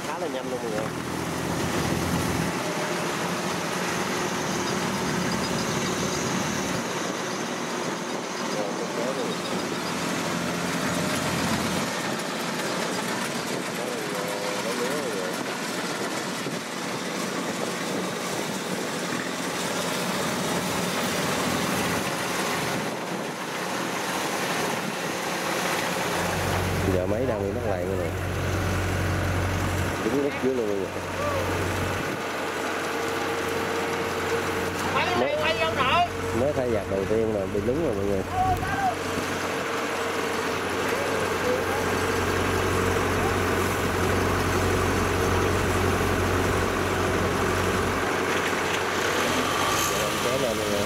khá là nhanh luôn mọi người. Giờ máy đang bị mắc lại rồi, đứng rất dưới luôn rồi. Mới thay giặt đầu tiên là bị lúng rồi mọi người. Kéo lên mọi người.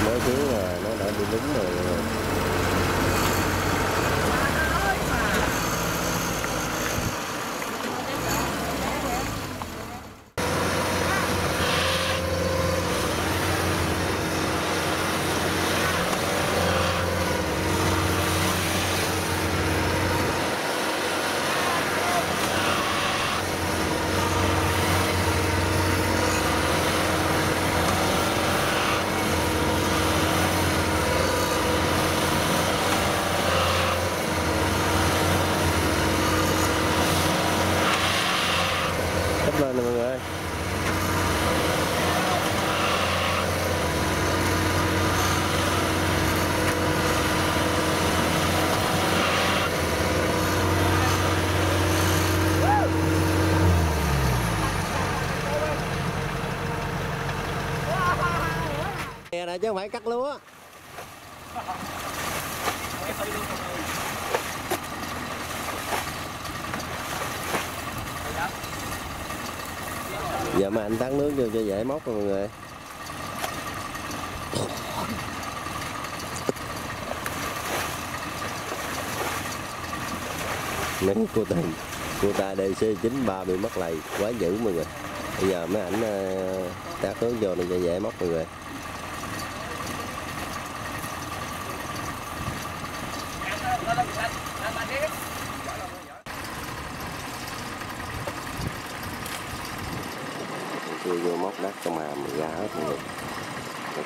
Mới xuống là nó đã bị lúng rồi mọi người. Lên nè mọi người. Nè này chứ không phải cắt lúa. Giờ mà anh tắt nước vô cho dễ móc rồi mọi người. Mấy cô ta DC93 bị mất lầy quá dữ mọi người. Bây giờ mấy ảnh tắt nước vô để cho dễ móc mọi người. Chưa vô móc đất cho mà ra hết mọi người.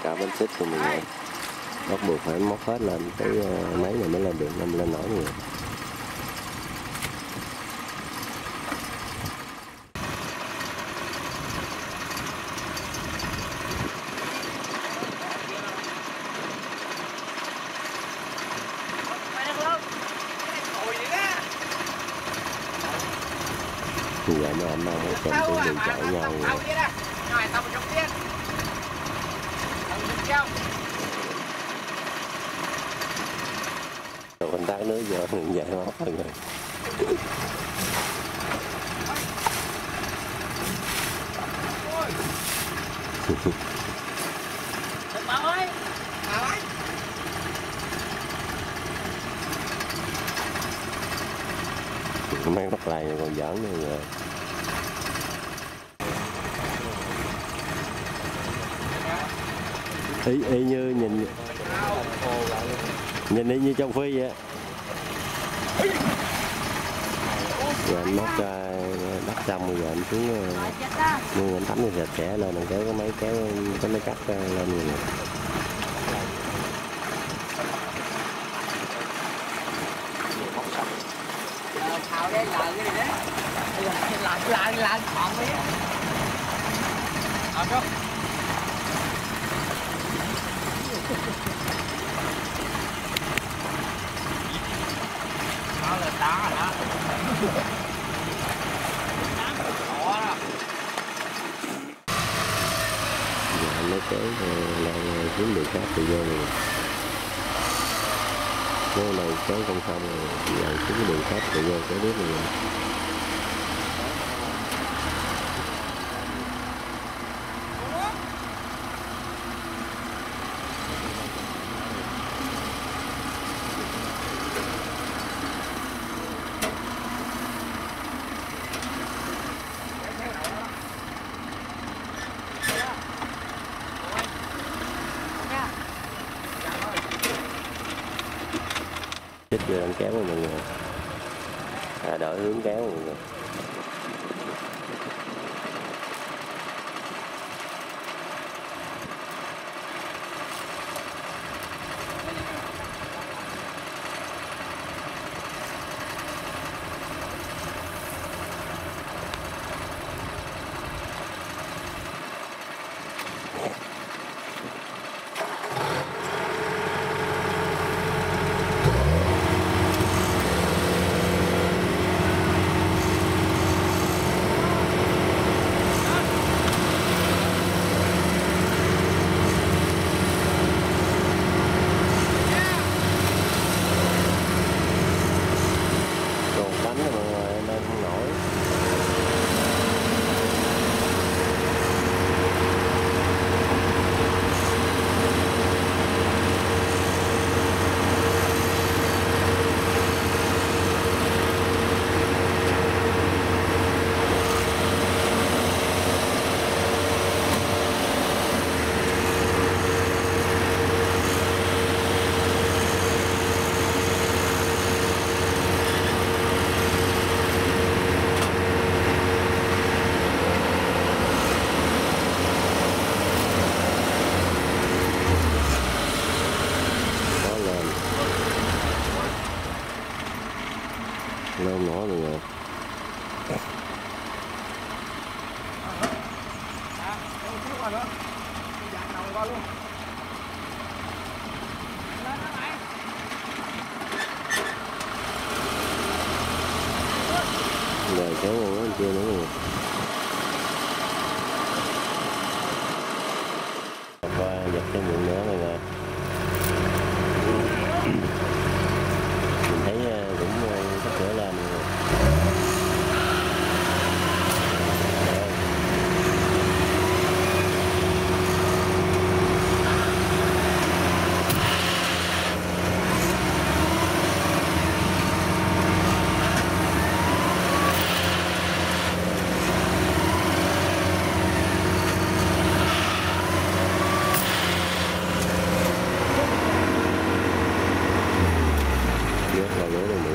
Cả bánh xích của mình bắt buộc phải móc hết lên cái máy này mới lên được, lên nổi mọi người. Giờ mấy anh đang muốn xem cái đường chạy nhau rồi. Rồi mình tắt nước vô mình dậy móc mọi người. Mấy bắt lại còn giỡn nữa rồi. Y như nhìn y như trong phi vậy. Giờ anh móc ra đắp xong rồi giờ anh xuống nuôi anh tắm cho sạch sẽ lên, anh kéo cái máy cắt lên rồi. Lại chọn đi. Không. Đó là đá rồi đó. Giờ anh mới kéo lại kiếm đường khác thì vô rồi. Cái này kéo không xong rồi, giờ kiếm cái đường khác thì vô kéo tiếp rồi. xích vô đang kéo rồi mọi người. Đổi hướng kéo mọi người. Lên nữa mọi người. Rồi kéo luôn đó, chưa nữa rồi. Qua giật cái miệng nữa mọi người. Mình thấy cũng sắp sửa lên rồi. Rất là dễ luôn.